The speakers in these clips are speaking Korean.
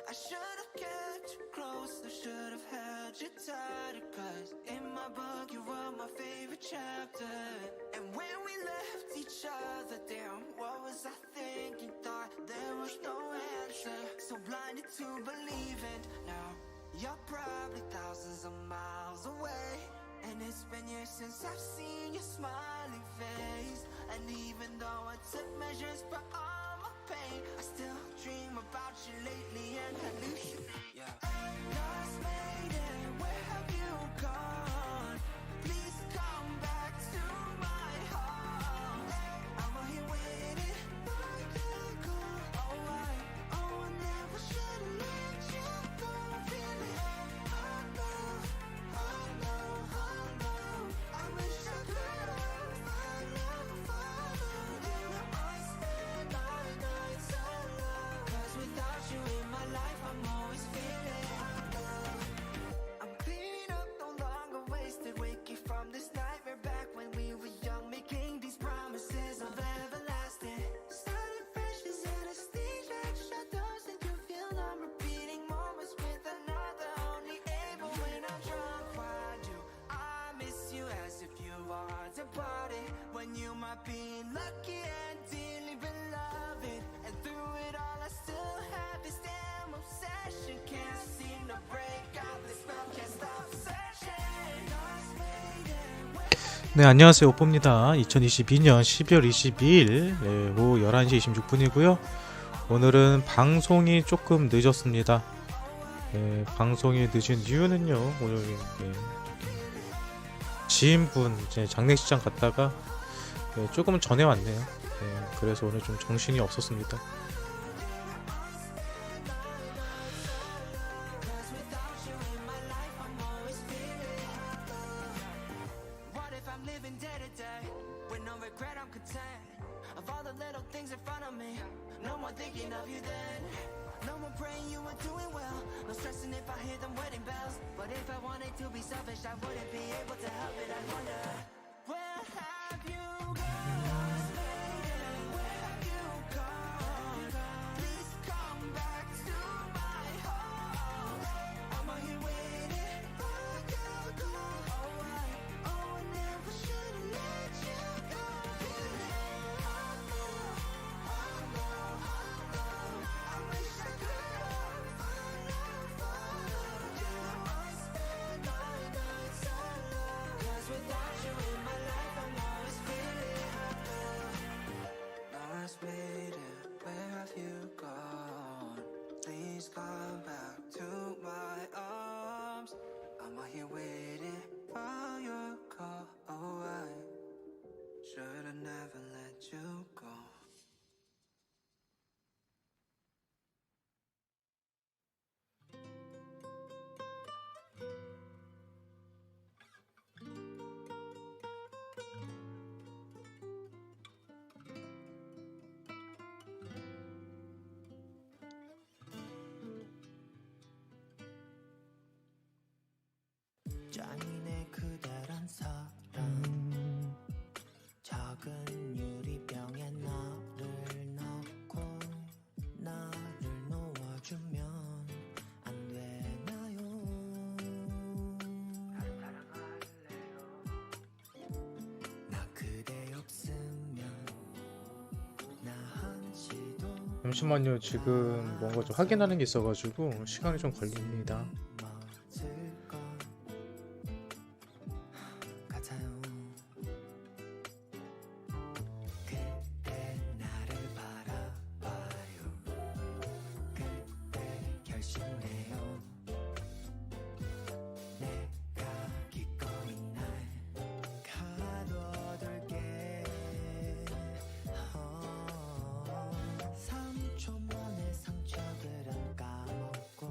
I should've kept you close, I should've held you tighter, cause in my book you were my favorite chapter. And when we left each other, damn, what was I thinking? Thought there was no answer, so blinded to believing. Now you're probably thousands of miles away, and it's been years since I've seen your smiling face. And even though I took measures for all my pain, I still dream about you lately and hallucinate. Yeah. Lost maiden, where have you gone? Please come back to my heart. I'm right here waiting, like you're gone. Oh, I never should've let you go. Feeling, oh no, oh no, oh no. I wish I could've followed in the eyes, spent my nights alone. Cause without you in my life, I'm always feeling alone. I'm cleaning up, no longer wasted, waking from this nightmare back when we were young, making these promises of everlasting. Starting fresh is anesthesia, shut those and you feel I'm repeating moments with another, only able when I'm drunk. Why do I miss you as if you are departed, when you might be lucky and dearly beloved? And through it all I still have this damn obsession, can't seem to break out this spell, can't stop searching. Lost maiden, where 네, 안녕하세요. 오뽀입니다. 2022년 12월 22일 오후 11시 26분이고요. 오늘은 방송이 조금 늦었습니다. 방송이 늦은 이유는요, 오늘 지인분 장례식장 갔다가 조금은 전에 왔네요. 그래서 오늘 좀 정신이 없었습니다. What if I'm living day to day with no regret, I'm content of all the little things in front of me. No more thinking of you then, no more praying you were doing well, no stressing if I hear them wedding bells. But if I wanted to be selfish, I wouldn't be able to help it. I wonder, where have you gone? Lost maiden, where have you gone? Please come back to my heart. I'm out here waiting, like you're gone. Oh, I never should've let you go. Feeling, oh no, oh no, oh no. I wish I could've followed you. I spent my nights alone. Cause without you in my life, I'm always feeling alone. Lost maiden, where have you gone? Please come back to my arms. I'm out here waiting for your call. Oh, I should've never let you go. 잔인해 그대란 사랑, 작은 유리병에 나를 넣고 나를 놓아주면 안 되나요? 나 그대 없으면 나 한시도 잠시만요. 지금 뭔가 좀 확인하는 게 있어가지고 시간이 좀 걸립니다. 맞을 것 같아요. 그대 나를 바라봐요. 그대 결심해요. 내가 기꺼이 날 가둬둘게. 3초 만에 상처들은 까먹고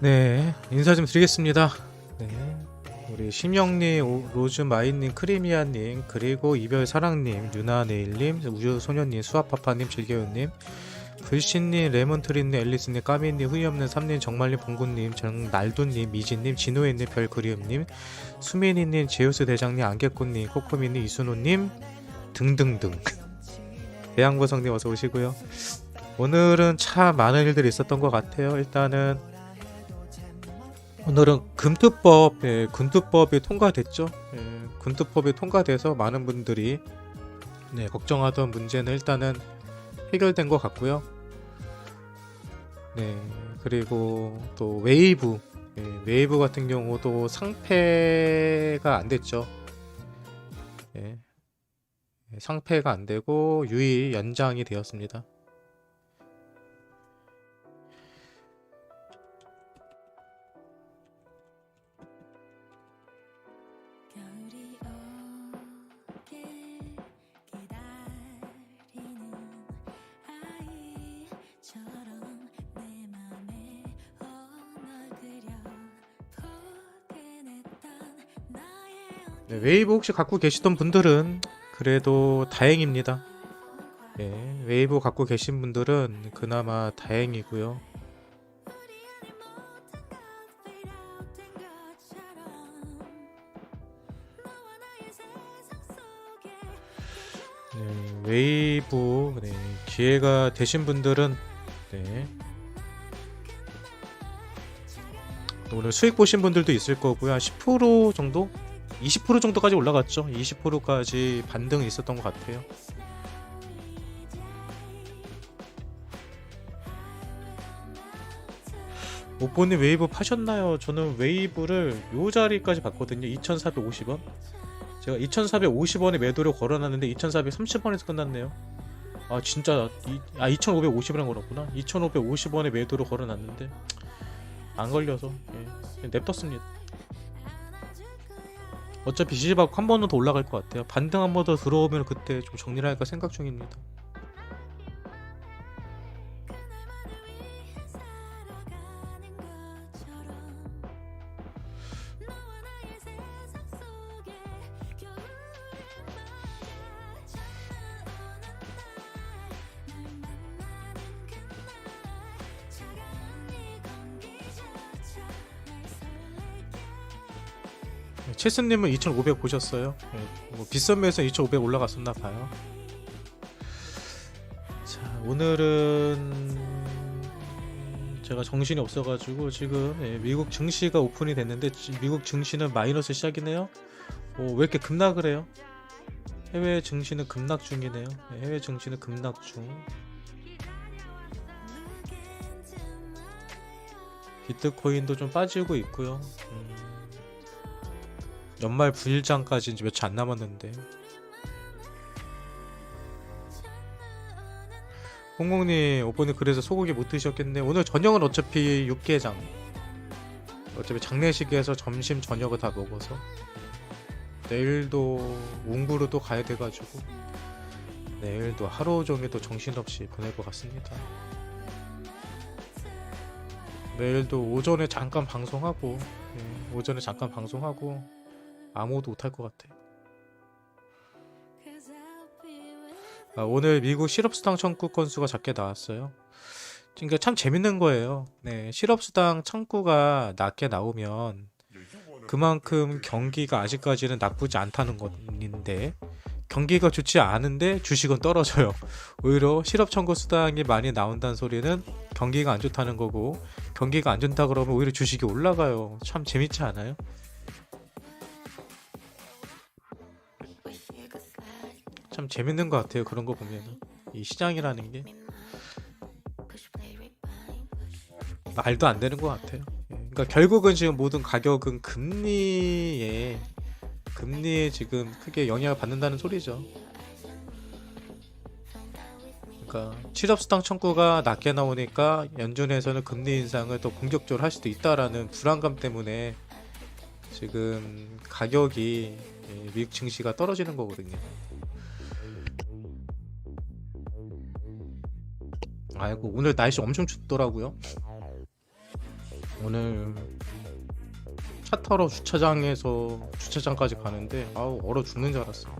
네, 인사 좀 드리겠습니다. 네, 우리 심영님, 로즈마이님, 크리미아님, 그리고 이별사랑님, 유나네일님, 우주소녀님, 수아파파님, 즐겨요님, 글씨님, 레몬트리님, 앨리스님, 까미님, 후이없는 삼님, 정말님, 봉구님, 정날두님, 미진님, 진호애님, 별그리움님, 수민이님, 제우스 대장님, 안개꽃님, 코코미님, 이순호님 등등등. 대양보성님 어서 오시고요. 오늘은 참 많은 일들이 있었던 것 같아요. 일단은 오늘은 금투법, 군투법이 통과됐죠. 군투법이 통과돼서 많은 분들이 걱정하던 문제는 일단은 해결된 것 같고요. 네, 그리고 또 웨이브 같은 경우도 상패가 안 됐죠. 상패가 안 되고 유의 연장이 되었습니다. 네, 웨이브 혹시 갖고 계시던 분들은 그래도 다행입니다. 웨이브 갖고 계신 분들은 그나마 다행이고요. 웨이브 기회가 되신 분들은 오늘 수익 보신 분들도 있을 거고요. 10% 정도? 20% 정도까지 올라갔죠. 20%까지 반등이 있었던 것 같아요. 오뽀님 웨이브 파셨나요? 저는 웨이브를 요 자리까지 봤거든요. 2450원. 제가 2450원에 매도를 걸어놨는데 2430원에서 끝났네요. 아 진짜 2550원에 걸었구나. 2550원에 매도를 걸어놨는데 안 걸려서 냅뒀습니다. 어차피 지지받고 한 번은 더 올라갈 것 같아요. 반등 한 번 더 들어오면 그때 좀 정리를 할까 생각 중입니다. 체스님은 2500 보셨어요? 뭐 비싼 매에서 2500 올라갔었나 봐요. 자, 오늘은 제가 정신이 없어가지고 지금 미국 증시가 오픈이 됐는데 미국 증시는 마이너스 시작이네요. 왜 이렇게 급락을 해요? 해외 증시는 급락 중이네요. 해외 증시는 급락 중. 비트코인도 좀 빠지고 있고요. 연말 부일장까지 이제 며칠 안 남았는데. 홍콩님, 오빠는 그래서 소고기 못 드셨겠네. 오늘 저녁은 어차피 육개장. 어차피 장례식에서 점심 저녁을 다 먹어서 내일도 웅구로 또 가야 돼가지고 내일도 하루 종일 또 정신없이 보낼 것 같습니다. 내일도 오전에 잠깐 방송하고 아무것도 못할 것 같아. 오늘 미국 실업수당 청구 건수가 작게 나왔어요. 그러니까 참 재밌는 거예요. 실업수당 청구가 낮게 나오면 그만큼 경기가 아직까지는 나쁘지 않다는 건데 경기가 좋지 않은데 주식은 떨어져요. 오히려 실업 청구 수당이 많이 나온다는 소리는 경기가 안 좋다는 거고 경기가 안 좋다 그러면 오히려 주식이 올라가요. 참 재밌지 않아요? 참 재밌는 것 같아요. 그런 거 보면 이 시장이라는 게 말도 안 되는 것 같아요. 그러니까 결국은 지금 모든 가격은 금리에 지금 크게 영향을 받는다는 소리죠. 그러니까 실업수당 청구가 낮게 나오니까 연준에서는 금리 인상을 더 공격적으로 할 수도 있다라는 불안감 때문에 지금 가격이 미국 증시가 떨어지는 거거든요. 아이고 오늘 날씨 엄청 춥더라고요. 오늘 차 타러 주차장에서 주차장까지 가는데 아우 얼어 죽는 줄 알았어.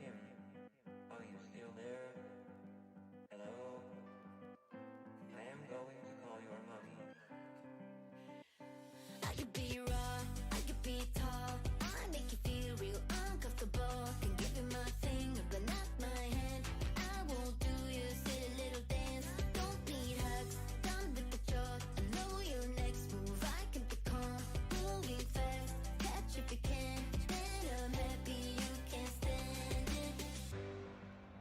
Kim, are you still there? Hello? I am going to call your mommy. I could be raw, I could be tall. I make you feel real uncomfortable. Can give you my finger, but not my hand. I won't do your silly little dance. Don't need hugs, done with the joke. I know your next move. I can be calm, moving fast. Catch if you can. When I'm happy, you can't stand it.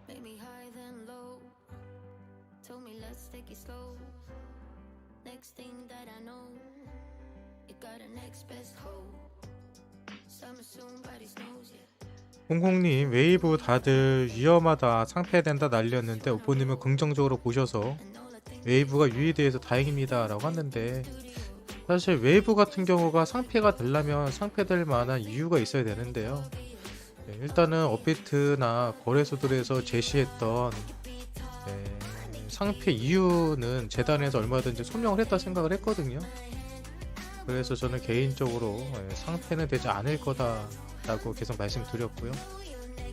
Make me high then low. Told me let's take it slow. Next thing that I know, you got a next best hope. Summer soon, body snows, yeah. 홍콩님 웨이브 다들 위험하다 상폐된다 날렸는데 오뽀님은 긍정적으로 보셔서 웨이브가 유의돼서 다행입니다 라고 하는데, 사실 웨이브 같은 경우가 상폐가 되려면 상폐될 만한 이유가 있어야 되는데요. 일단은 업비트나 거래소들에서 제시했던 상폐 이유는 재단에서 얼마든지 소명을 했다 생각을 했거든요. 그래서 저는 개인적으로 상폐는 되지 않을 거다라고 계속 말씀드렸고요.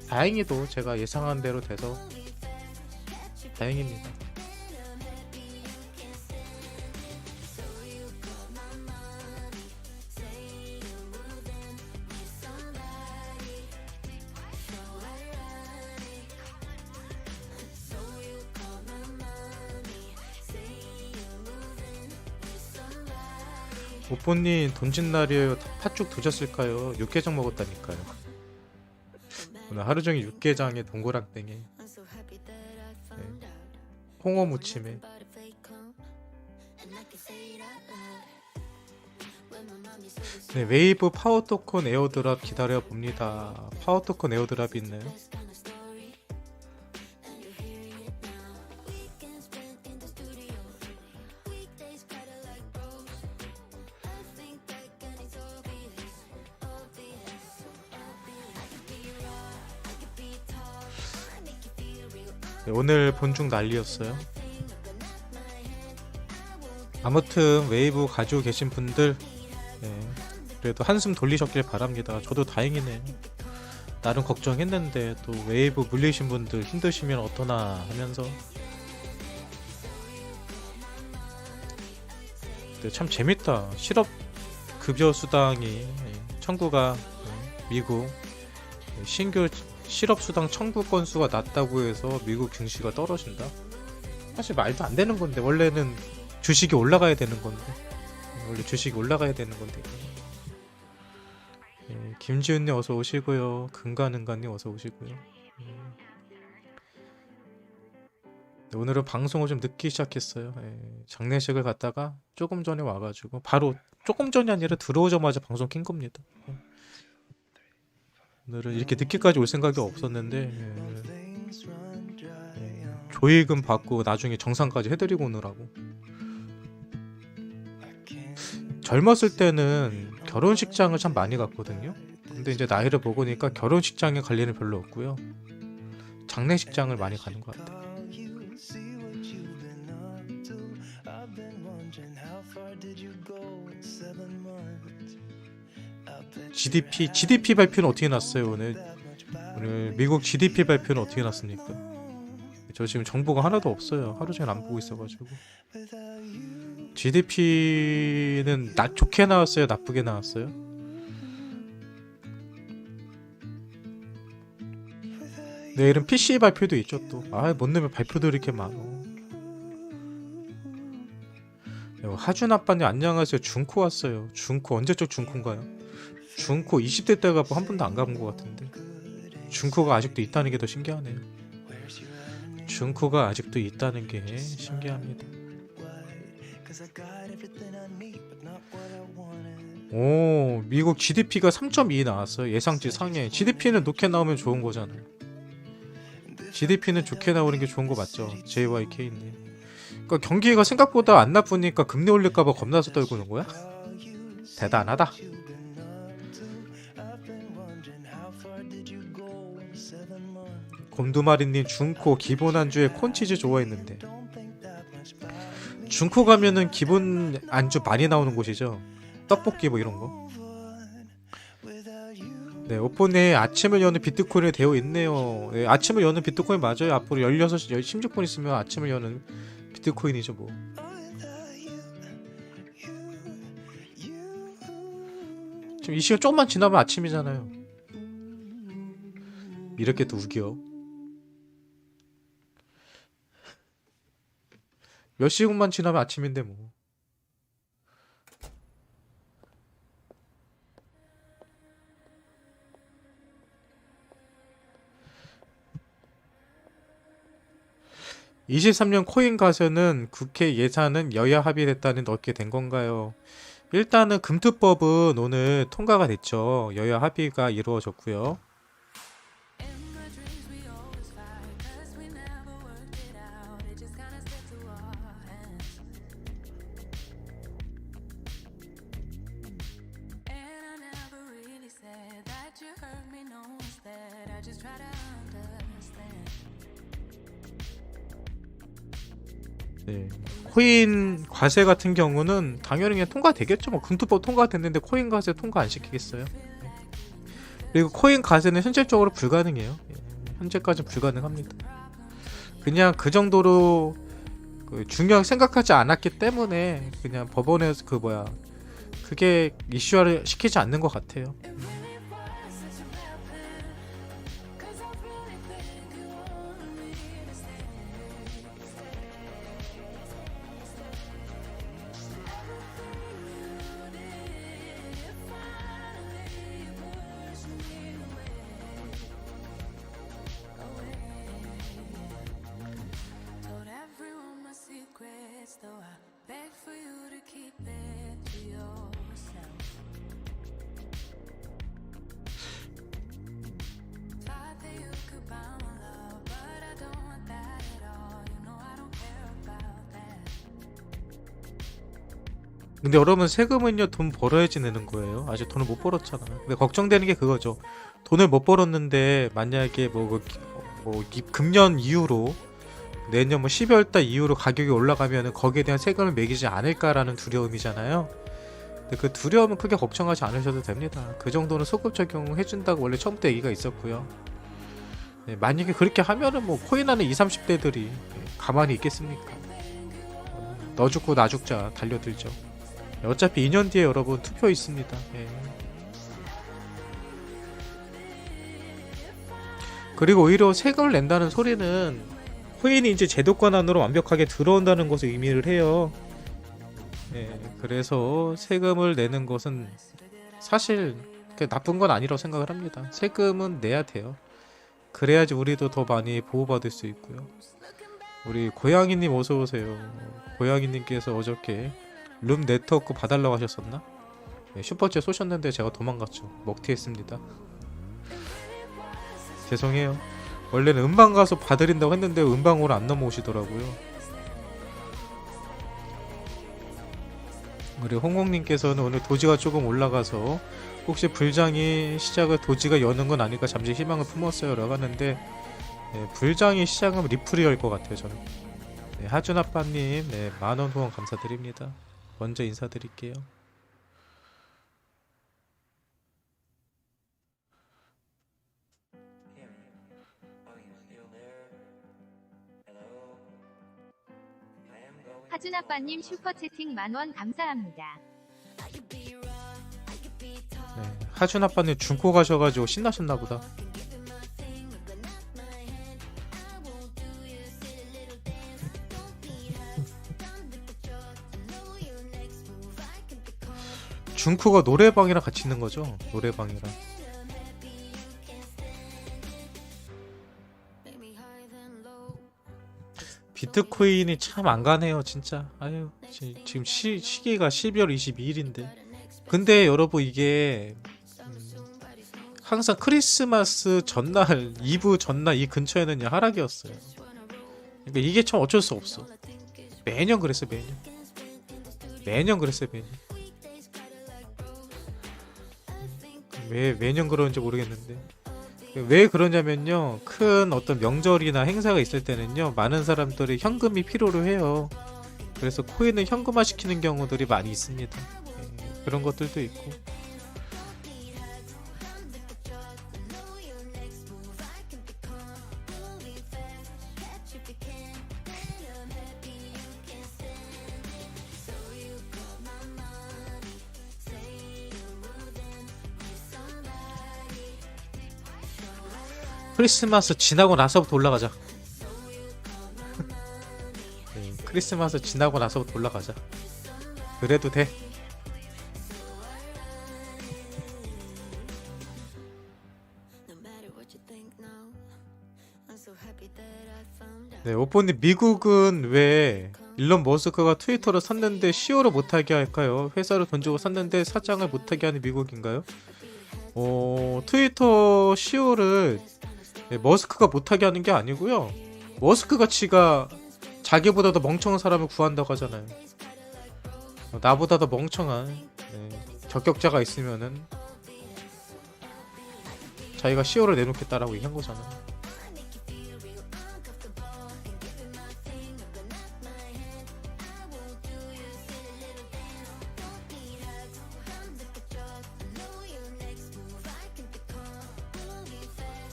다행히도 제가 예상한 대로 돼서 다행입니다. 오뽀님 돈진 날이에요. 팥죽 드셨을까요? 육개장 먹었다니까요. 오늘 하루종일 육개장에 동그랑땡에 홍어 무침에. 네, 웨이브 파워토큰 에어드랍 기다려 봅니다. 파워토큰 에어드랍이 있나요? 네, 오늘 본중 난리였어요. 아무튼 웨이브 가지고 계신 분들 그래도 한숨 돌리셨길 바랍니다. 저도 다행이네요. 나름 걱정했는데 또 웨이브 물리신 분들 힘드시면 어떠나 하면서. 근데 참 재밌다. 실업 급여 수당이 청구가 미국 신규 실업수당 청구 건수가 낮다고 해서 미국 증시가 떨어진다? 사실 말도 안 되는 건데, 원래는 주식이 올라가야 되는 건데, 원래 주식이 올라가야 되는 건데. 김지훈님 어서 오시고요. 근가능가님 어서 오시고요. 오늘은 방송을 좀 늦게 시작했어요. 장례식을 갔다가 조금 전에 와가지고 바로, 조금 전이 아니라 들어오자마자 방송 킨 겁니다. 오늘은 이렇게 늦게까지 올 생각이 없었는데 조의금 받고 나중에 정산까지 해드리고 오느라고. 젊었을 때는 결혼식장을 참 많이 갔거든요. 근데 이제 나이를 먹으니까 결혼식장에 갈 일은 별로 없고요. 장례식장을 많이 가는 것 같아요. GDP 발표는 어떻게 났어요 오늘? 오늘 미국 GDP 발표는 어떻게 났습니까? 저 지금 정보가 하나도 없어요. 하루 종일 안 보고 있어가지고. GDP는 좋게 나왔어요? 나쁘게 나왔어요? 내일은 PC 발표도 있죠 또. 못 내면 발표도 이렇게 많어. 하준 아빠님 안녕하세요. 중코 왔어요. 중코 언제적 중코인가요? 중코 20대 때가 한 번도 안 가본 것 같은데. 중코가 아직도 있다는 게 더 신기하네요. 중코가 아직도 있다는 게 신기합니다. 오, 미국 GDP가 3.2 나왔어요. 예상치 상해. GDP는 높게 나오면 좋은 거잖아요. GDP는 좋게 나오는 게 좋은 거 맞죠? JYK님. 그러니까 경기가 생각보다 안 나쁘니까 금리 올릴까봐 겁나서 떨고 있는 거야? 대단하다. 곰두마리님 중코 기본 안주에 콘치즈 좋아했는데. 중코 가면은 기본 안주 많이 나오는 곳이죠. 떡볶이 뭐 이런 거. 네, 오픈에 아침을 여는 비트코인이 되어 있네요. 네, 아침을 여는 비트코인 맞아요. 앞으로 16시 16분 있으면 아침을 여는 비트코인이죠 뭐. 지금 이 시간 조금만 지나면 아침이잖아요. 이렇게 또 우겨. 몇 시간만 지나면 아침인데 뭐. (23년) 코인 과세는 국회 예산은 여야 합의됐다는 어떻게 된 건가요? 일단은 금투법은 오늘 통과가 됐죠. 여야 합의가 이루어졌고요. 네. 코인 과세 같은 경우는 당연히 그냥 통과되겠죠. 뭐 금투법 통과됐는데 코인 과세 통과 안 시키겠어요? 네. 그리고 코인 과세는 현실적으로 불가능해요. 현재까지는 불가능합니다. 그냥 그 정도로 중요하게 생각하지 않았기 때문에 그냥 법원에서 그게 이슈화를 시키지 않는 것 같아요. 근데 여러분 세금은요 돈 벌어야지 내는 거예요. 아직 돈을 못 벌었잖아. 근데 걱정되는 게 그거죠. 돈을 못 벌었는데 만약에 금년 이후로 내년 12월달 이후로 가격이 올라가면은 거기에 대한 세금을 매기지 않을까라는 두려움이잖아요. 근데 그 두려움은 크게 걱정하지 않으셔도 됩니다. 그 정도는 소급 적용해준다고 원래 처음부터 얘기가 있었고요. 네, 만약에 그렇게 하면은 코인하는 20, 30대들이 가만히 있겠습니까? 너 죽고 나 죽자 달려들죠. 어차피 2년 뒤에 여러분 투표 있습니다. 예. 그리고 오히려 세금을 낸다는 소리는 코인이 이제 제도권 안으로 완벽하게 들어온다는 것을 의미를 해요. 예. 그래서 세금을 내는 것은 사실 나쁜 건 아니라고 생각을 합니다. 세금은 내야 돼요. 그래야지 우리도 더 많이 보호받을 수 있고요. 우리 고양이님 어서오세요. 고양이님께서 어저께 룸 네트워크 봐달라고 하셨었나? 네, 슈퍼챗 쏘셨는데 제가 도망갔죠. 먹튀했습니다. 죄송해요. 원래는 음방 가서 봐드린다고 했는데 음방으로 안 넘어오시더라고요. 우리 홍콩님께서는 오늘 도지가 조금 올라가서 혹시 불장이 시작을 도지가 여는 건 아닐까 잠시 희망을 품었어요 라고 하는데 네, 불장이 시작하면 리플이 열 것 같아요 저는. 네, 하준아빠님 네, 만원 후원 감사드립니다. 먼저 인사드릴게요. Kim, are you still there? Hello? I am going 하준아빠님 슈퍼채팅 만원 감사합니다. 네, 하준아빠님 중고 가셔가지고 신나셨나보다. 중쿠가 노래방이랑 같이 있는 거죠? 노래방이랑. 비트코인이 참 안 가네요, 진짜. 아유, 지금 시기가 12월 22일인데. 근데 여러분 이게 항상 크리스마스 전날, 이브 전날 이 근처에는 하락이었어요. 그러니까 이게 참 어쩔 수 없어. 매년 그랬어요, 매년. 매년 그랬어요, 매년. 왜 매년 그러는지 모르겠는데 왜 그러냐면요, 큰 어떤 명절이나 행사가 있을 때는요 많은 사람들이 현금이 필요로 해요. 그래서 코인을 현금화 시키는 경우들이 많이 있습니다. 예, 그런 것들도 있고. 크리스마스 지나고 나서부터 올라가자. 네, 크리스마스 지나고 나서부터 올라가자. 그래도 돼. 네, 오빠님 미국은 왜 일론 머스크가 트위터를 샀는데 CEO를 못하게 할까요? 회사를 돈 주고 샀는데 사장을 못하게 하는 미국인가요? 트위터 CEO를 네, 머스크가 못하게 하는 게 아니고요. 머스크가 지가 자기보다 더 멍청한 사람을 구한다고 하잖아요. 나보다 더 멍청한 적격자가 있으면은 자기가 CEO를 내놓겠다라고 얘기한 거잖아요.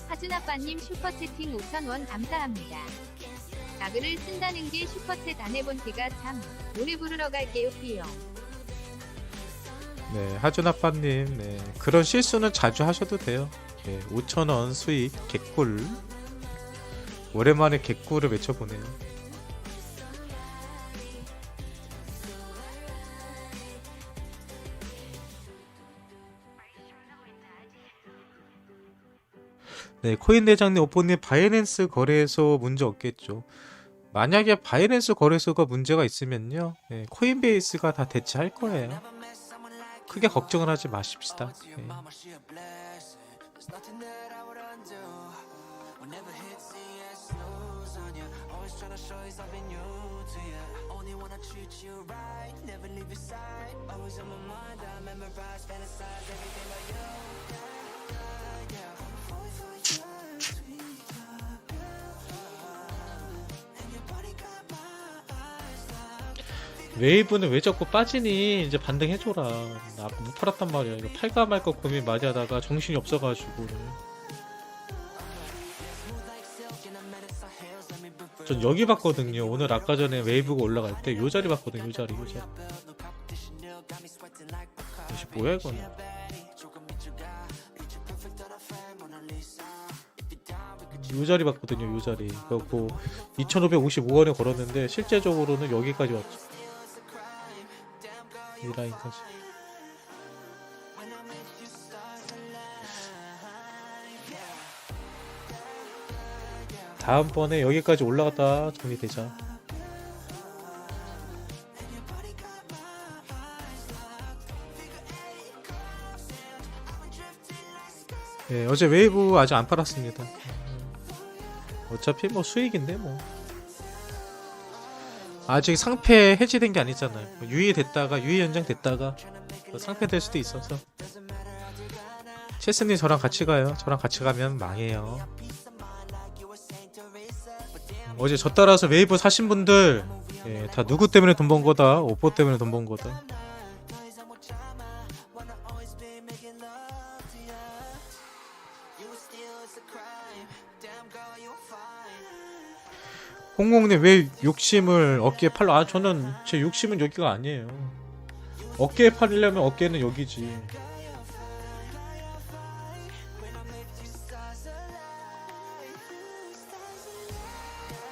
하준아빠님 슈퍼채팅 5,000원 감사합니다. 가글을 쓴다는 게 슈퍼챗 안 해본 티가 참. 노래 부르러 갈게요 피용. 네, 하준아빠님 그런 실수는 자주 하셔도 돼요. 5,000원 수익 개꿀. 오랜만에 개꿀을 외쳐보네요. 네, 코인 대장님, 오뽀님 바이낸스 거래소 문제 없겠죠. 만약에 바이낸스 거래소가 문제가 있으면요, 코인베이스가 다 대체할 거예요. 크게 걱정을 하지 마십시다. 네. 웨이브는 왜 자꾸 빠지니? 이제 반등해줘라. 나 아까 못 팔았단 말이야. 이거 팔까 말까 고민 많이 하다가 정신이 없어가지고. 전 여기 봤거든요. 오늘 아까 전에 웨이브가 올라갈 때 요 자리 봤거든요. 요 자리. 이게 뭐야 이거는? 요 자리 봤거든요. 요 자리. 그래갖고 2,555원에 걸었는데 실제적으로는 여기까지 왔죠. 이 라인까지. 다음번에 여기까지 올라갔다 정리되자. 네, 어제 웨이브 아직 안 팔았습니다. 어차피 뭐 수익인데 뭐 아직 상패 해지된 게 아니잖아요. 유예됐다가 유예 연장됐다가 상패 될 수도 있어서. 체스님 저랑 같이 가요. 저랑 같이 가면 망해요. 어제 저 따라서 웨이브 사신 분들 예, 다 누구 때문에 돈 번 거다. 오뽀 때문에 돈 번 거다. 홍콩님 왜 욕심을 어깨에 팔러? 아 저는 제 욕심은 여기가 아니에요. 어깨에 팔려면 어깨는 여기지.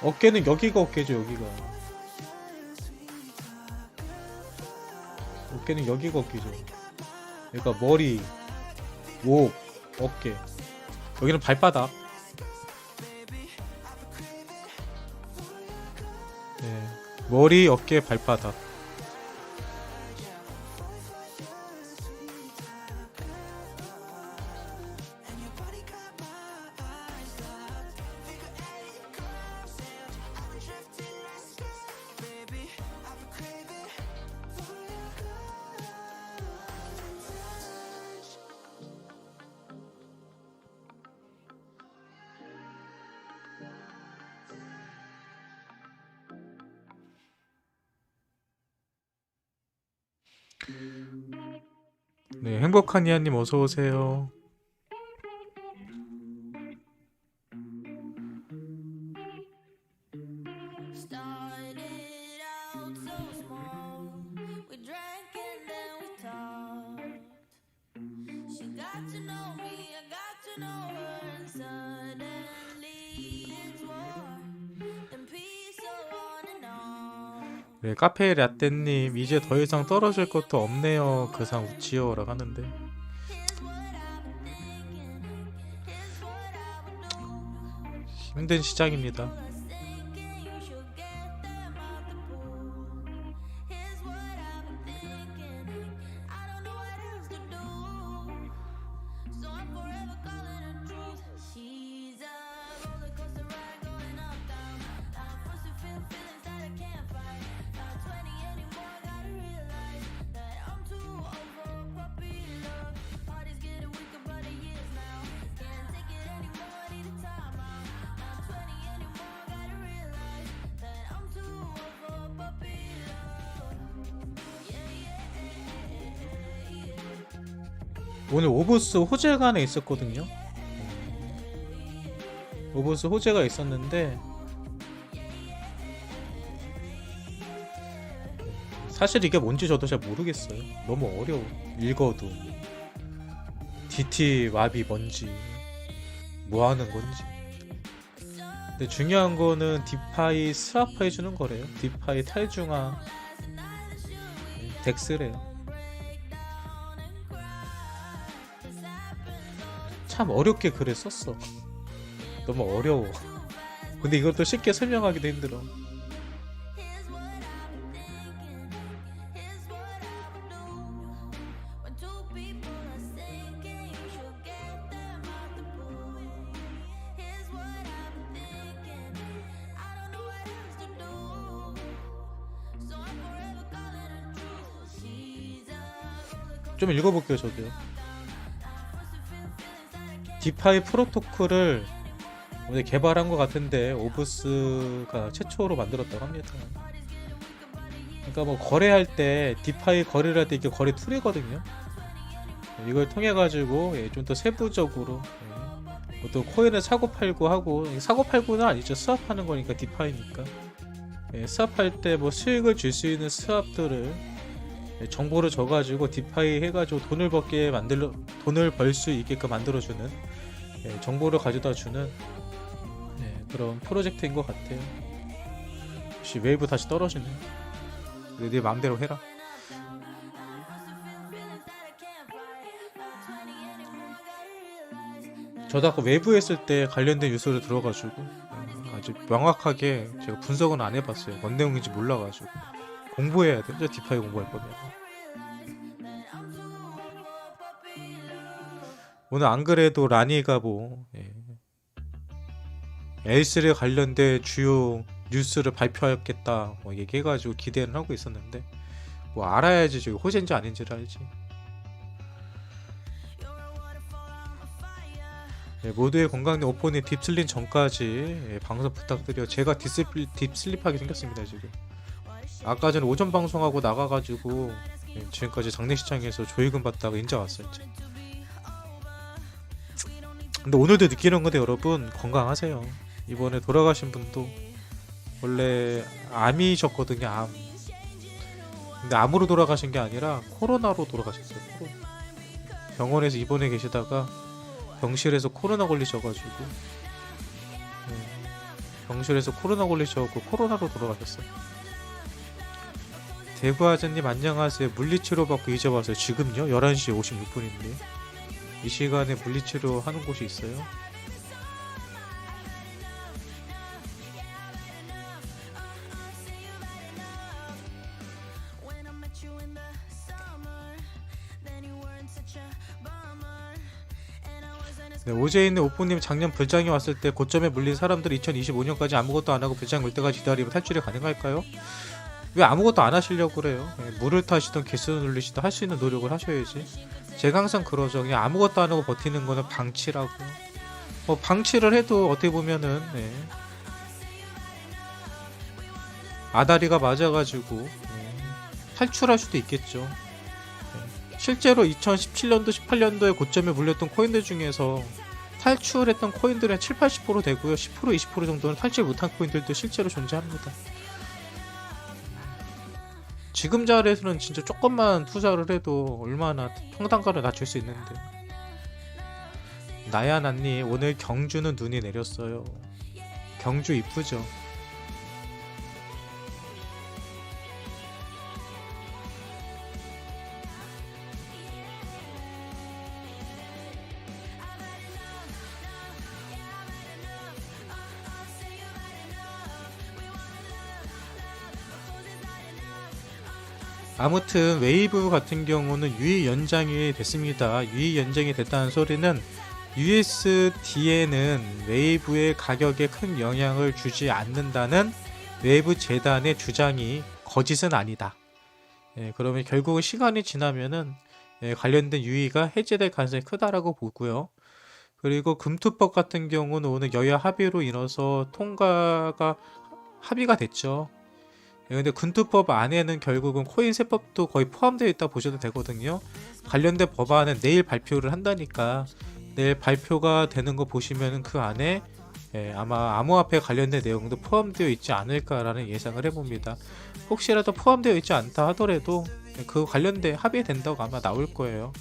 어깨는 여기가 어깨죠. 여기가. 어깨는 여기가 어깨죠. 그러니까 머리, 목, 어깨. 여기는 발바닥. 네. 머리, 어깨, 발바닥. 네, 행복한 이하님 어서 오세요. Started out so small. We drank and then we talked. She got to know me, I got to know her, and suddenly it's war. Then peace so on and on. 네, 카페 라떼님 이제 더 이상 떨어질 것도 없네요. 그상 우치요라고 하는데 Here's what I've been thinking. Here's what I would do. 힘든 시작입니다. Thinking you should get them out the pool. Here's what I've been thinking. I don't know what else to do. So I'm forever calling her truth. She's a roller coaster ride going up down. I'm forced to feel feelings that I can't fight. Not 20 anymore, gotta realize that I'm too old for a puppy love. Heart is getting weaker by the years now. Can't take it anymore, need a time out. Not 20 anymore, gotta realize that I'm too old for a puppy love. Yeah, yeah, yeah. 오늘 오브스 호재간에 있었거든요. 오브스 호재가 있었는데 사실 이게 뭔지 저도 잘 모르겠어요. 너무 어려워. 읽어도 DT 왑이 뭔지 뭐 하는 건지. 근데 중요한 거는 디파이 스와프 해주는 거래요. 디파이 탈중앙 덱스래요. 참 어렵게 글을 썼어. 너무 어려워. 근데 이것도 쉽게 설명하기도 힘들어. Here's what I've been thinking. Here's what I would do. When two people are sinking, you should get them out the pool. Here's what I've been thinking. I don't know what else to do. So I'm forever calling her truth. She's a roller coaster. 좀 읽어볼게요 저도요. 디파이 프로토콜을 오늘 개발한 것 같은데 오브스가 최초로 만들었다고 합니다. 그러니까 뭐 거래할 때 디파이 거래를 할 때 이게 거래 툴이거든요. 이걸 통해 가지고 좀 더 세부적으로 또 코인을 사고 팔고 하고 사고 팔고는 아니죠. 스왑하는 거니까 디파이니까 스왑할 때 뭐 수익을 줄 수 있는 스왑들을 정보를 줘가지고 디파이 해가지고 돈을 벌 수 있게끔 만들어주는 정보를 가져다 주는 그런 프로젝트인 것 같아요. 혹시 웨이브 다시 떨어지네. 그래, 네 마음대로 해라. 저도 아까 웨이브 했을 때 관련된 뉴스를 들어가지고 아주 명확하게 제가 분석은 안 해봤어요. 뭔 내용인지 몰라가지고 공부해야 돼요. 디파이 공부할 거면. 오늘 안 그래도 라니가 뭐 L3에 관련된 주요 뉴스를 발표하겠다 뭐 얘기해가지고 기대는 하고 있었는데 뭐 알아야지 저기 호재인지 아닌지를 알지. 모두의 건강에 오픈이 딥슬립 전까지 방송 부탁드려. 제가 딥슬립하게 생겼습니다 지금. 아까 전에 오전 방송하고 나가가지고 지금까지 장례식장에서 조의금 받다가 인자 왔어요 이제. 근데 오늘도 느끼는 건데 여러분 건강하세요. 이번에 돌아가신 분도 원래 암이셨거든요. 암. 근데 암으로 돌아가신 게 아니라 코로나로 돌아가셨어요. 병원에서 입원해 계시다가 병실에서 코로나 걸리셔가지고 병실에서 코로나 걸리셔갖고 코로나로 돌아가셨어요. 대구아저님 안녕하세요. 물리치료 받고 이제 와서요. 지금요? 11시 56분인데 이 시간에 물리치료 하는 곳이 있어요? 네, 오제이는 오프님 작년 불장이 왔을 때 고점에 물린 사람들이 2025년까지 아무것도 안 하고 불장 물 때까지 기다리면 탈출이 가능할까요? 왜 아무것도 안 하시려고 그래요? 물을 타시던 개수 눌리시던 할 수 있는 노력을 하셔야지. 제가 항상 그러죠. 그냥 아무것도 안 하고 버티는 거는 방치라고요. 방치를 해도 어떻게 보면은 아다리가 맞아가지고 탈출할 수도 있겠죠. 실제로 2017년도 18년도에 고점에 물렸던 코인들 중에서 탈출했던 코인들은 7-80% 되고요. 10% 20% 정도는 탈출 못한 코인들도 실제로 존재합니다. 지금 자리에서는 진짜 조금만 투자를 해도 얼마나 평단가를 낮출 수 있는데. 나야나님 오늘 경주는 눈이 내렸어요. 경주 이쁘죠? 아무튼 웨이브 같은 경우는 유의 연장이 됐습니다. 유의 연장이 됐다는 소리는 USD에는 웨이브의 가격에 큰 영향을 주지 않는다는 웨이브 재단의 주장이 거짓은 아니다. 그러면 결국은 시간이 지나면은 관련된 유의가 해제될 가능성이 크다라고 보고요. 그리고 금투법 같은 경우는 오늘 여야 합의로 인해서 통과가 합의가 됐죠. 근데 금투법 안에는 결국은 코인 세법도 거의 포함되어 있다 보셔도 되거든요. 관련된 법안은 내일 발표를 한다니까 내일 발표가 되는 거 보시면 그 안에 아마 암호화폐 관련된 내용도 포함되어 있지 않을까라는 예상을 해봅니다. 혹시라도 포함되어 있지 않다 하더라도 그 관련된 합의된다고 아마 나올 거예요.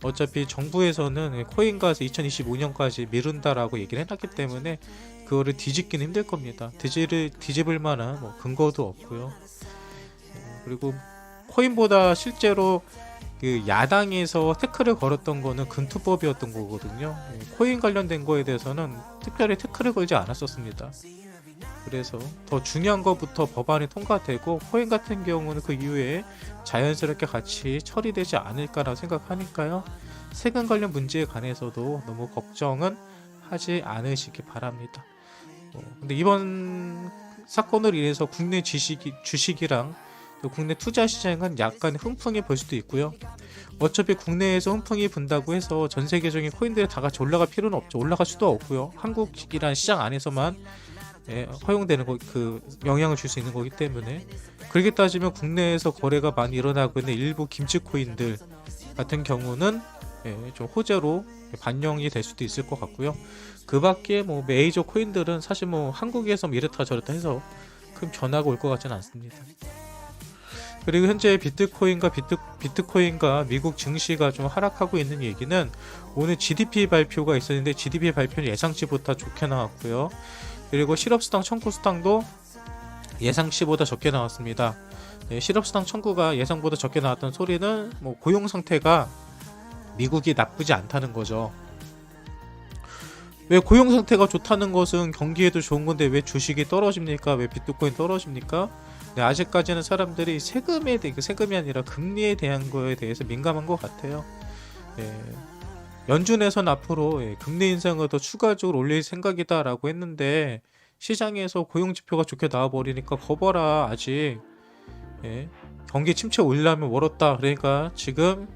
어차피 정부에서는 코인가스 2025년까지 미룬다라고 얘기를 해놨기 때문에 그거를 뒤집기는 힘들 겁니다. 뒤집을 만한 근거도 없고요. 그리고 코인보다 실제로 그 야당에서 태클을 걸었던 거는 금투법이었던 거거든요. 코인 관련된 거에 대해서는 특별히 태클을 걸지 않았었습니다. 그래서 더 중요한 것부터 법안이 통과되고 코인 같은 경우는 그 이후에 자연스럽게 같이 처리되지 않을까라고 생각하니까요. 세금 관련 문제에 관해서도 너무 걱정은 하지 않으시기 바랍니다. 근데 이번 사건으로 인해서 국내 주식이랑 또 국내 투자 시장은 약간 훈풍이 불 수도 있고요. 어차피 국내에서 훈풍이 분다고 해서 전 세계적인 코인들이 다 같이 올라갈 필요는 없죠. 올라갈 수도 없고요. 한국이란 시장 안에서만 허용되는 그 영향을 줄 수 있는 거기 때문에 그렇게 따지면 국내에서 거래가 많이 일어나고 있는 일부 김치 코인들 같은 경우는 좀 호재로 반영이 될 수도 있을 것 같고요. 그 밖에 메이저 코인들은 사실 한국에서 이렇다 저렇다 해서 큰 변화가 올 것 같지는 않습니다. 그리고 현재 비트코인과 미국 증시가 좀 하락하고 있는 얘기는 오늘 GDP 발표가 있었는데 GDP 발표는 예상치보다 좋게 나왔고요. 그리고 실업수당 청구수당도 예상치보다 적게 나왔습니다. 실업수당 청구가 예상보다 적게 나왔던 소리는 고용 상태가 미국이 나쁘지 않다는 거죠. 왜 고용 상태가 좋다는 것은 경기에도 좋은 건데 왜 주식이 떨어집니까? 왜 비트코인 떨어집니까? 아직까지는 사람들이 세금이 아니라 금리에 대한 거에 대해서 민감한 것 같아요. 연준에서는 앞으로 금리 인상을 더 추가적으로 올릴 생각이다라고 했는데 시장에서 고용지표가 좋게 나와버리니까 거봐라 아직 경기 침체 올리려면 멀었다. 그러니까 지금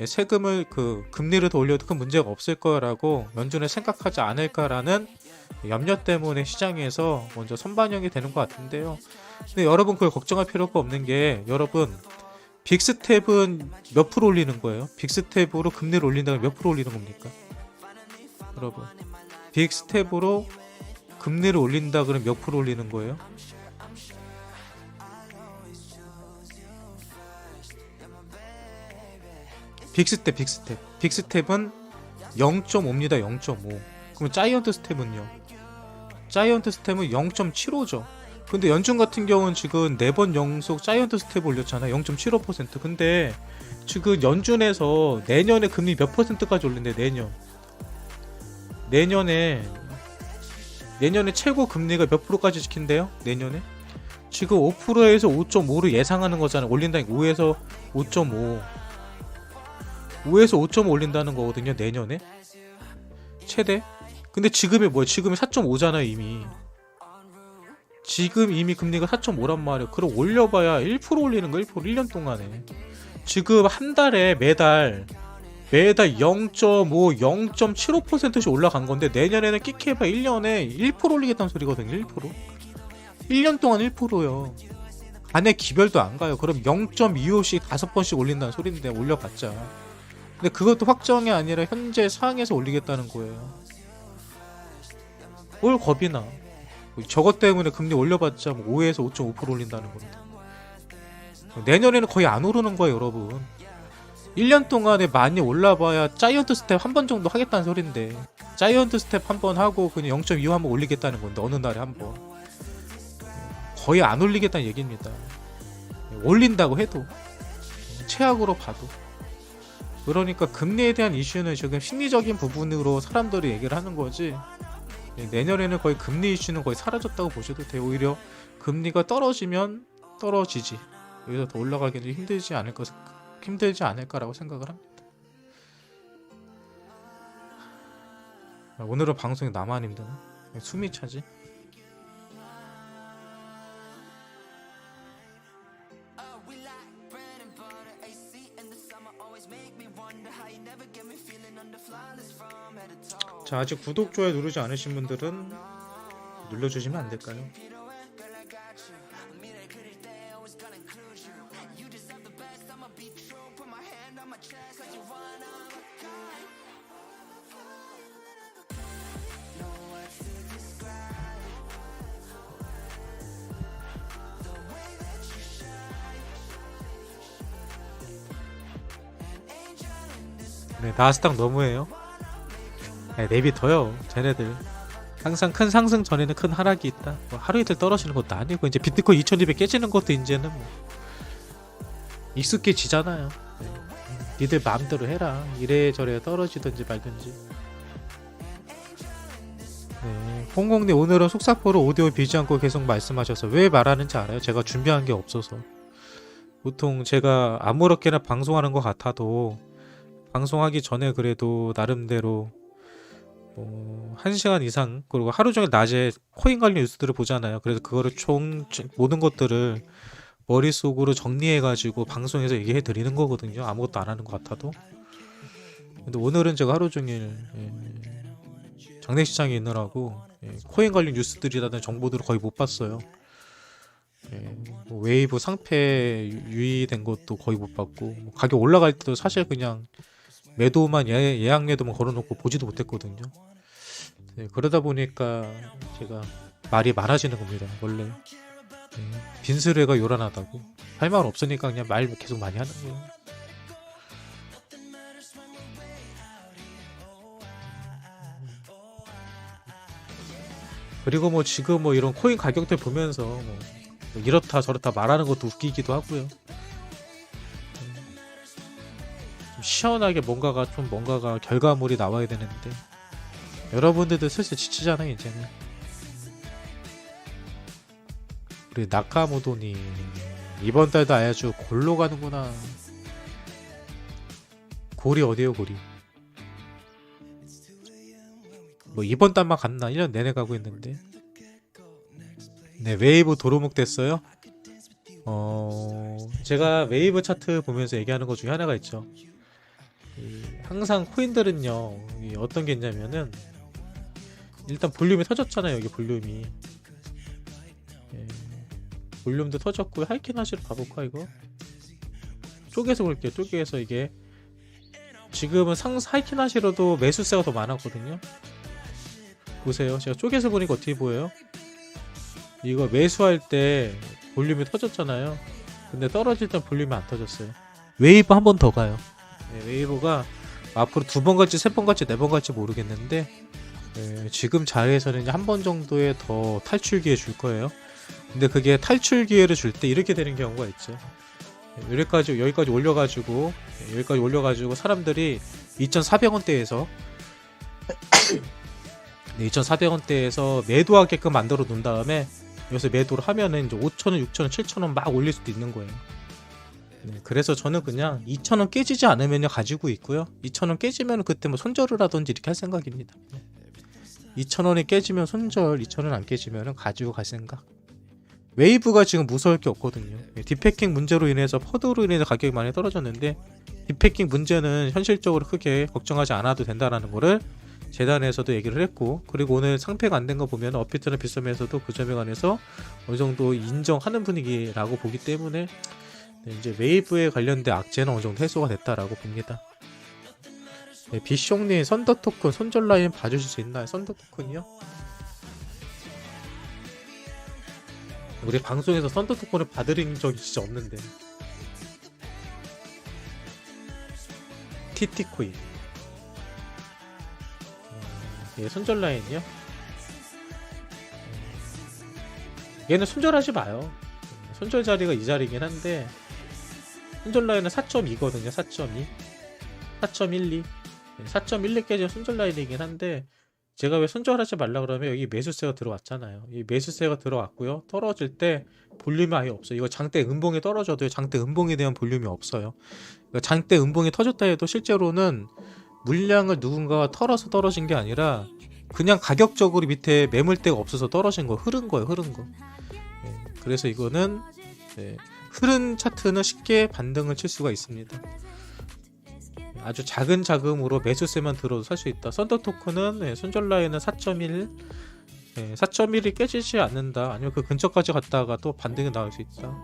세금을 금리를 더 올려도 큰 문제가 없을 거라고 연준은 생각하지 않을까라는 염려 때문에 시장에서 먼저 선반영이 되는 것 같은데요. 근데 여러분 그걸 걱정할 필요가 없는 게 여러분 빅스텝은 몇 프로 올리는 거예요? 빅스텝으로 금리를 올린다면 몇 프로 올리는 겁니까? 여러분 빅스텝으로 금리를 올린다 그러면 몇 프로 올리는 거예요? 빅스텝은 0.5입니다. 0.5. 그럼 자이언트 스텝은요? 자이언트 스텝은 0.75죠. 근데 연준 같은 경우는 지금 4번 연속 자이언트 스텝 올렸잖아요. 0.75%. 근데 지금 연준에서 내년에 금리 몇 %까지 올린대. 내년에 최고 금리가 몇 %까지 지킨대요? 내년에? 지금 5%에서 5.5로 예상하는 거잖아요. 올린다니까 5에서 5.5. 5에서 5.5 올린다는 거거든요. 내년에. 최대. 근데 지금이 뭐야? 지금이 4.5잖아요. 지금 이미 금리가 4.5란 말이에요. 그럼 올려봐야 1% 올리는 거 1% 1년 동안에. 지금 한 달에 매달 0.5, 0.75%씩 올라간 건데 내년에는 끼케봐 1년에 1% 올리겠다는 소리거든요. 1%. 1년 동안 1%요. 안에 기별도 안 가요. 그럼 0.25씩 5번씩 올린다는 소리인데 올려봤자. 근데 그것도 확정이 아니라 현재 상황에서 올리겠다는 거예요. 뭘 겁이 나. 저것 때문에 금리 올려봤자 5에서 5.5% 올린다는 건데. 내년에는 거의 안 오르는 거예요, 여러분. 1년 동안에 많이 올라봐야 자이언트 스텝 한 번 정도 하겠다는 소린데 자이언트 스텝 한 번 하고 그냥 0.25 한번 올리겠다는 건데 어느 날에 한 번. 거의 안 올리겠다는 얘기입니다. 올린다고 해도 최악으로 봐도. 그러니까 금리에 대한 이슈는 지금 심리적인 부분으로 사람들이 얘기를 하는 거지 내년에는 거의 금리 이슈는 거의 사라졌다고 보셔도 돼요. 오히려 금리가 떨어지면 떨어지지 여기서 더 올라가기는 힘들지 않을까라고 생각을 합니다. 오늘은 방송이 나만 힘드나? 숨이 차지? 자, 아직 구독, 좋아요 누르지 않으신 분들은 눌러주시면 안 될까요? 네, 나스닥 너무해요. 네, 내비둬요. 쟤네들 항상 큰 상승 전에는 큰 하락이 있다. 뭐 하루 이틀 떨어지는 것도 아니고 이제 비트코인 2200 깨지는 것도 이제는 뭐 익숙해지잖아요. 네. 니들 마음대로 해라. 이래저래 떨어지든지 말든지. 네, 홍콩님 오늘은 속사포로 오디오 비지 않고 계속 말씀하셔서 왜 말하는지 알아요? 제가 준비한 게 없어서. 보통 제가 아무렇게나 방송하는 것 같아도 방송하기 전에 그래도 나름대로 1시간 이상 그리고 하루 종일 낮에 코인 관련 뉴스들을 보잖아요. 그래서 그거를 모든 것들을 머릿속으로 정리해가지고 방송에서 얘기해 드리는 거거든요. 아무것도 안 하는 것 같아도. 근데 오늘은 제가 하루 종일 장내시장에 있느라고 코인 관련 뉴스들이라든 정보들을 거의 못 봤어요. 뭐 웨이브 상패 유의된 것도 거의 못 봤고 뭐 가격 올라갈 때도 사실 그냥 매도만 예약 매도만 걸어놓고 보지도 못했거든요. 네, 그러다 보니까 제가 말이 많아지는 겁니다. 원래 빈스레가 요란하다고 할 말 없으니까 그냥 말 계속 많이 하는 거예요. 그리고 뭐 지금 뭐 이런 코인 가격들 보면서 뭐 이렇다 저렇다 말하는 것도 웃기기도 하고요. 시원하게 뭔가가 결과물이 나와야 되는데 여러분들도 슬슬 지치잖아요. 이제는 우리 나카모토님 이번 달도 아주 골로 가는구나. 골이 어디에요? 골이 뭐 이번 달만 갔나? 1년 내내 가고 있는데. 네, 웨이브 도루묵 됐어요. 제가 웨이브 차트 보면서 얘기하는 것 중에 하나가 있죠. 항상 코인들은요, 이 어떤 게 있냐면은 일단 볼륨이 터졌잖아요. 여기 볼륨이. 예, 볼륨도 터졌고 하이키나시로 가볼까 이거? 쪼개서 볼게요. 쪼개서 이게 지금은 하이키나시로도 매수세가 더 많았거든요. 보세요. 제가 쪼개서 보니까 어떻게 보여요? 이거 매수할 때 볼륨이 터졌잖아요. 근데 떨어질 땐 볼륨이 안 터졌어요. 웨이브 한 번 더 가요. 네, 웨이브가 앞으로 2번 갈지 3번 갈지 4번 갈지 모르겠는데 지금 자리에서는 한 번 정도의 더 탈출 기회 줄 거예요. 근데 그게 탈출 기회를 줄 때 이렇게 되는 경우가 있죠. 여기까지 올려가지고 사람들이 2,400원대에서 2,400원대에서 매도하게끔 만들어 놓은 다음에 여기서 매도를 하면은 이제 5,000원, 6,000원, 7,000원 막 올릴 수도 있는 거예요. 네, 그래서 저는 그냥 2,000원 깨지지 않으면요 가지고 있고요. 2,000원 깨지면 그때 뭐 손절을 하든지 이렇게 할 생각입니다. 2,000원이 깨지면 손절, 2,000원 안 깨지면 가지고 갈 생각. 웨이브가 지금 무서울 게 없거든요. 디패킹 문제로 인해서 퍼드로 인해서 가격이 많이 떨어졌는데 디패킹 문제는 현실적으로 크게 걱정하지 않아도 된다라는 거를 재단에서도 얘기를 했고, 그리고 오늘 상패가 안 된 거 보면 업비트나 비썸에서도 그 점에 관해서 어느 정도 인정하는 분위기라고 보기 때문에 이제 웨이브에 관련된 악재는 어느 정도 해소가 됐다라고 봅니다. 네, 비숑님 썬더 토큰 손절 라인 봐주실 수 있나요? 썬더 토큰이요? 우리 방송에서 썬더 토큰을 받으린 적이 진짜 없는데. TT코인. 예, 손절 라인이요? 얘는 손절하지 마요. 손절 자리가 이 자리긴 한데 손절 라인은 4.2거든요. 4.2 4.12 4.12 깨지면 손절 라인이긴 한데, 제가 왜 손절하지 말라 그러면 여기 매수세가 들어왔잖아요. 이 매수세가 들어왔고요. 떨어질 때 볼륨이 아예 없어요. 이거 장대 음봉이 떨어져도 장대 음봉에 대한 볼륨이 없어요. 그러니까 장대 음봉이 터졌다 해도 실제로는 물량을 누군가가 털어서 떨어진 게 아니라 그냥 가격적으로 밑에 매물대가 없어서 떨어진 거, 흐른 거예요. 흐른 거. 네, 그래서 이거는 흐른 차트는 쉽게 반등을 칠 수가 있습니다. 아주 작은 자금으로 매수세만 들어도 살 수 있다. 썬더 토큰은 손절 라인은 4.1 4.1이 깨지지 않는다. 아니면 그 근처까지 갔다가 또 반등이 나올 수 있다.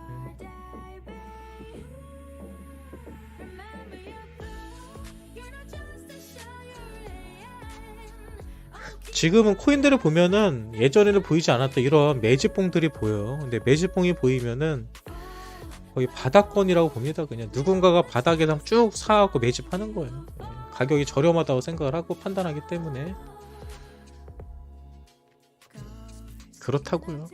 지금은 코인들을 보면은 예전에는 보이지 않았던 이런 매집봉들이 보여요. 근데 매집봉이 보이면은 거의 바닥권이라고 봅니다. 그냥 누군가가 바닥에서 쭉 사갖고 매집하는 거예요. 가격이 저렴하다고 생각을 하고 판단하기 때문에 그렇다고요.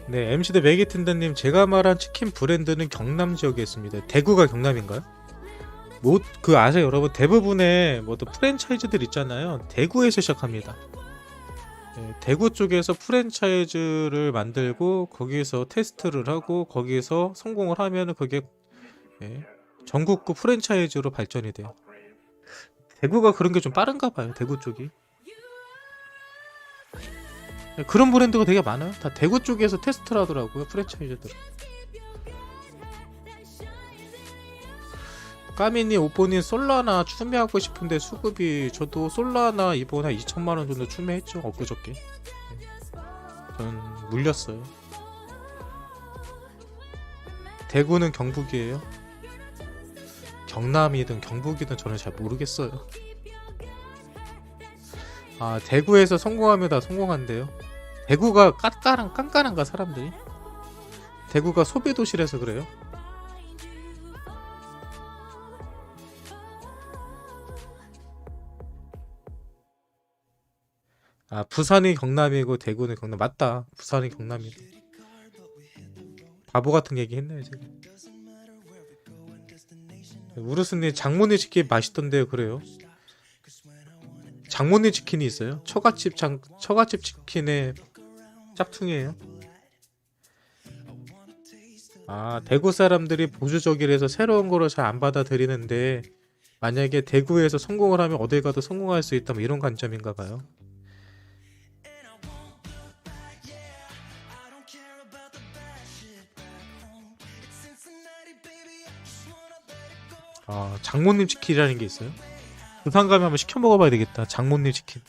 네, MC대 메기튼더님, 제가 말한 치킨 브랜드는 경남 지역에 있습니다. 대구가 경남인가요? 뭐 그 아세요 여러분? 대부분의 뭐 또 프랜차이즈들 있잖아요. 대구에서 시작합니다. 네, 대구 쪽에서 프랜차이즈를 만들고 거기에서 테스트를 하고 거기에서 성공을 하면은 그게 전국구 프랜차이즈로 발전이 돼요. 대구가 그런 게 좀 빠른가 봐요. 대구 쪽이. 그런 브랜드가 되게 많아요. 다 대구 쪽에서 테스트를 하더라고요. 프랜차이즈들. 까미님, 오뽀님 솔라나 추매하고 싶은데 수급이, 저도 솔라나 이번에 2천만원 정도 추매했죠. 엊그저께. 저는 물렸어요. 대구는 경북이에요. 경남이든 경북이든 저는 잘 모르겠어요. 아, 대구에서 성공하면 다 성공한대요. 대구가 깐깐한가 사람들이? 대구가 소비도시라서 그래요? 아, 부산이 경남이고 대구는 경남. 맞다. 부산이 경남이고. 바보 같은 얘기 했네요 제가. 우르스님 장모님 치킨 맛있던데요. 그래요? 장모님 치킨이 있어요? 처갓집 치킨의 짝퉁이에요? 아, 대구 사람들이 보수적이라서 새로운 거를 잘 안 받아들이는데 만약에 대구에서 성공을 하면 어딜 가도 성공할 수 있다 뭐 이런 관점인가 봐요. 아, 장모님 치킨이라는 게 있어요? 부산 가면 한번 시켜 먹어봐야 되겠다. 장모님 치킨.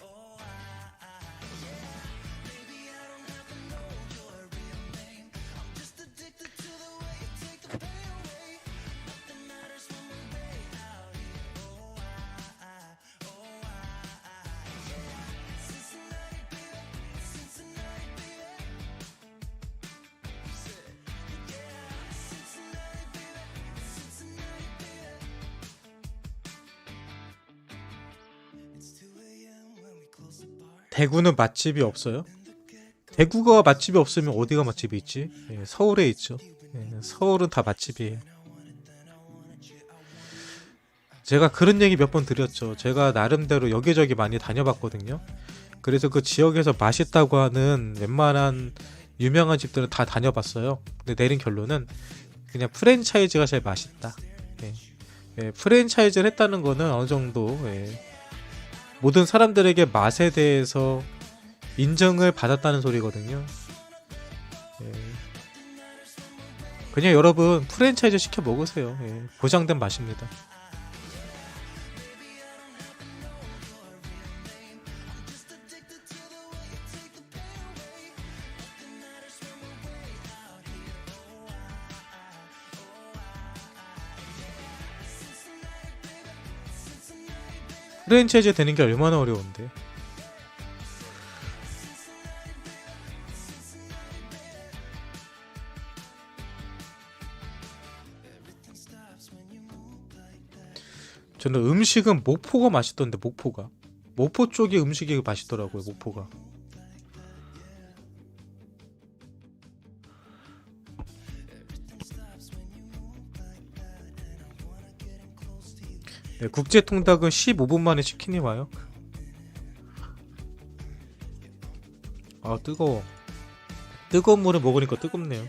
대구는 맛집이 없어요? 대구가 맛집이 없으면 어디가 맛집이 있지? 예, 서울에 있죠. 예, 서울은 다 맛집이에요. 제가 그런 얘기 몇 번 드렸죠. 제가 나름대로 여기저기 많이 다녀봤거든요. 그래서 그 지역에서 맛있다고 하는 웬만한 유명한 집들은 다 다녀봤어요. 근데 내린 결론은 그냥 프랜차이즈가 제일 맛있다. 예. 예, 프랜차이즈를 했다는 거는 어느 정도 모든 사람들에게 맛에 대해서 인정을 받았다는 소리거든요. 예. 그냥 여러분 프랜차이즈 시켜 먹으세요. 예. 보장된 맛입니다. 프랜차이즈 되는 게 얼마나 어려운데. 저는 음식은 목포가 맛있던데. 목포 쪽이 음식이 맛있더라고요. 목포가. 네, 국제통닭은 15분 만에 치킨이 와요. 아, 뜨거워. 뜨거운 물을 먹으니까 뜨겁네요.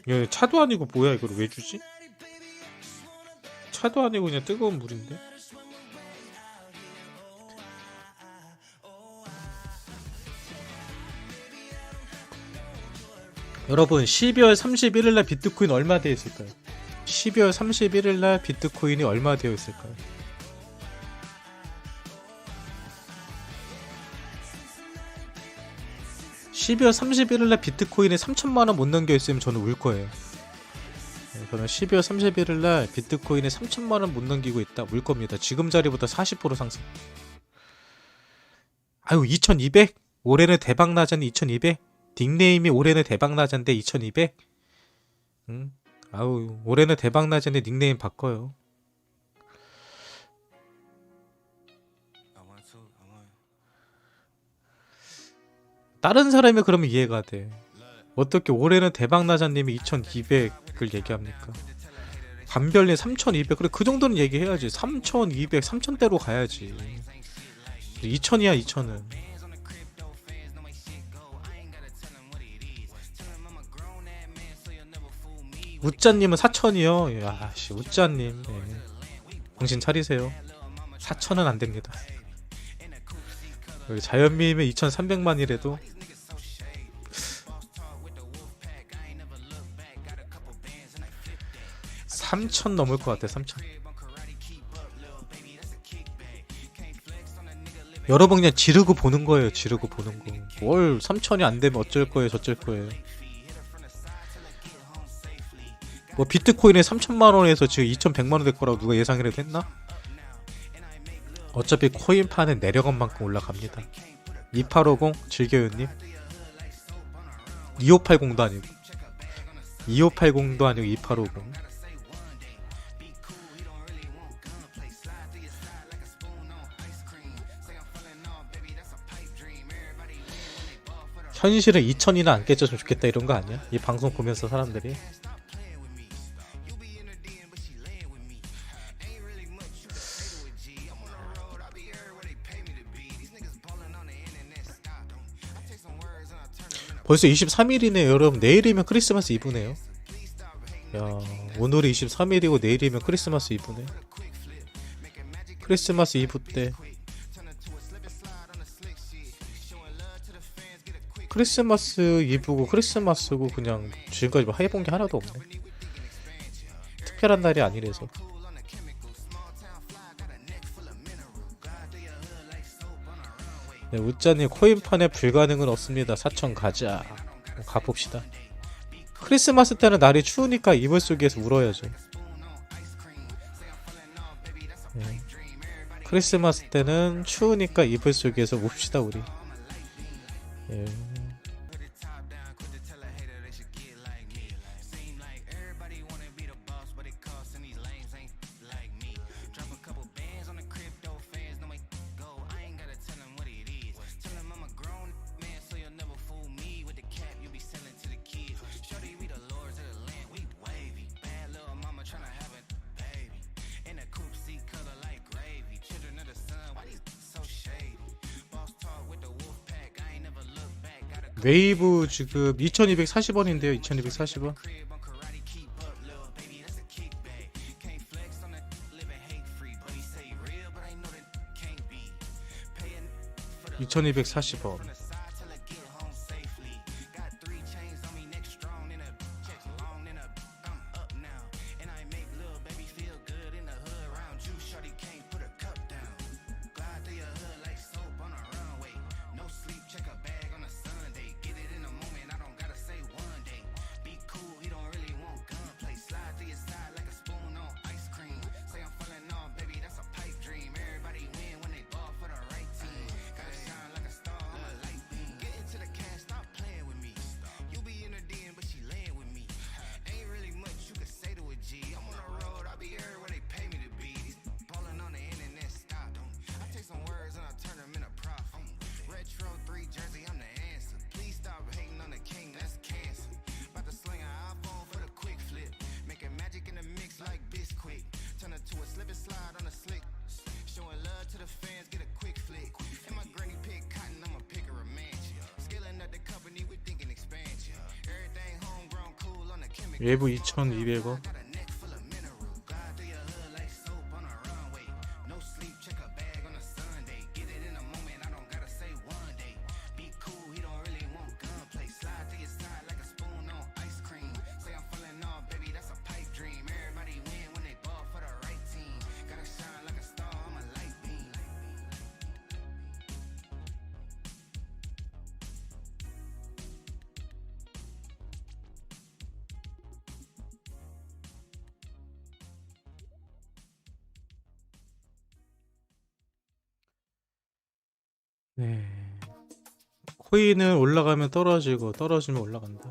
야, 차도 아니고 뭐야, 이걸 왜 주지? 차도 아니고 그냥 뜨거운 물인데. 여러분, 12월 31일날 비트코인 얼마 되어 있을까요? 12월 31일날 비트코인이 얼마 되어 있을까요? (12월 31일날) 비트코인에 3천만원 못 넘겨 있으면 저는 울 거예요. 저는 12월 31일날 비트코인에 3천만원 못 넘기고 있다 울 겁니다. 지금 자리보다 40% 상승. 아유, 2200? 올해는 대박 나자니 2200? 닉네임이 올해는 대박 나자인데 2200? 응? 아우, 올해는 대박 나자니 닉네임 바꿔요. 다른 사람이 그러면 이해가 돼. 어떻게 올해는 대박 나자님이 2200을 얘기합니까? 감별님 3200. 그래, 그 정도는 얘기해야지. 3200, 3000대로 가야지. 2000이야 2000은. 우짜님은 4000이요. 야, 씨, 우짜님. 네. 정신 차리세요. 4000은 안 됩니다. 자연미임의 2300만이라도 3000 넘을 것 같아. 3000. 여러분 그냥 지르고 보는 거예요. 지르고 보는 거. 뭘 3000이 안 되면 어쩔 거예요, 저쩔 거예요. 뭐 비트코인에 3천만 원에서 지금 2100만 원 될 거라고 누가 예상이라도 했나? 어차피 코인파는 내려간 만큼 올라갑니다. 2850 즐겨요님. 2580도 아니고 2580도 아니고 2850. 현실은 2000이나 안 깨졌으면 좋겠다 이런 거 아니야? 이 방송 보면서 사람들이. 벌써 23일이네요 여러분. 내일이면 크리스마스 이브네요. 야, 오늘이 23일이고 내일이면 크리스마스 이브네. 크리스마스 이브 때 크리스마스 이브고 크리스마스고 그냥 지금까지 뭐 해본 게 하나도 없네. 특별한 날이 아니래서. 네, 우짜님 코인판에 불가능은 없습니다. 사천 가자. 가봅시다. 크리스마스 때는 날이 추우니까 이불 속에서 울어야죠. 네. 크리스마스 때는 추우니까 이불 속에서 웁시다 우리. 예. 웨이브 지금 2240원인데요. 2240원. (2240원) 외부 2200원. 네. 코인은 올라가면 떨어지고 떨어지면 올라간다.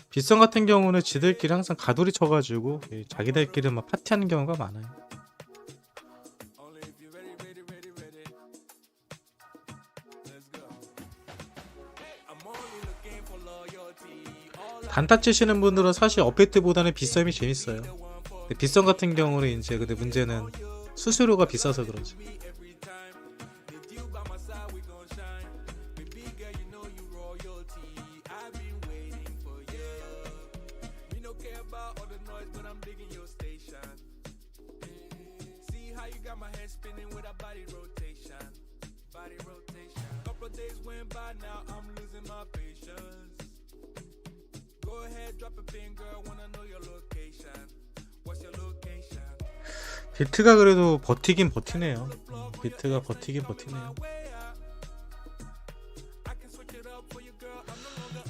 빗성 같은 경우는 지들끼리 항상 가두리 쳐가지고 자기들끼리 막 파티하는 경우가 많아요. 단타 치시는 분들은 사실 업베이트보다는 빗썸이 재밌어요. 근데 빗썸 같은 경우는 이제 근데 문제는 수수료가 비싸서 그러지. 비트가 그래도 버티긴 버티네요. 비트가 버티긴 버티네요.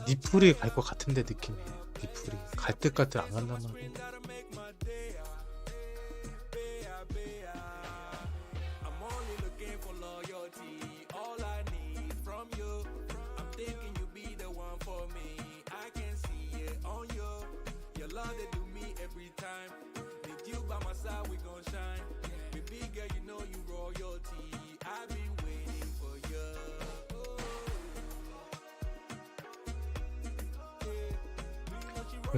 니플이 갈 것 같은데 느낌이. 니플이 갈 듯 갈 듯 안 간단 말이야.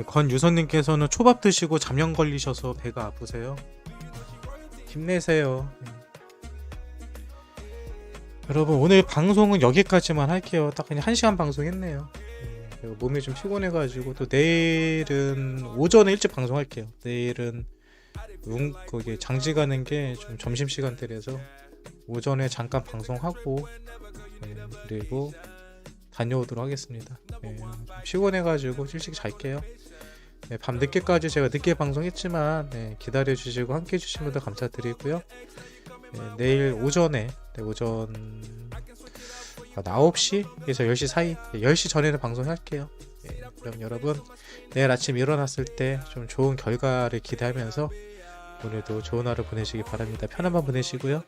권유선님께서는 초밥 드시고 잠염 걸리셔서 배가 아프세요? 힘내세요. 여러분 오늘 방송은 여기까지만 할게요. 딱 그냥 1시간 방송했네요. 제가 몸이 좀 피곤해가지고 또 내일은 오전에 일찍 방송할게요. 내일은 거기 장지 가는 게 좀 점심시간대라서 오전에 잠깐 방송하고 그리고 다녀오도록 하겠습니다. 좀 피곤해가지고 일찍 잘게요. 밤 늦게까지 제가 늦게 방송했지만 기다려주시고 함께 해주신 분들 감사드리고요. 내일 오전에 오전 9시에서 10시 사이 10시 전에는 방송할게요. 그럼 여러분 내일 아침 일어났을 때 좀 좋은 결과를 기대하면서 오늘도 좋은 하루 보내시기 바랍니다. 편한 밤 보내시고요.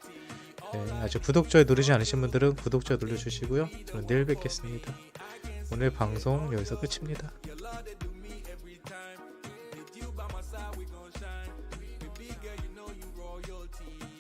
아직 구독, 좋아요 누르지 않으신 분들은 구독, 좋아요 눌러주시고요. 저는 내일 뵙겠습니다. 오늘 방송 여기서 끝입니다. With you by my side, we gon' shine. Baby girl, you know you royalty.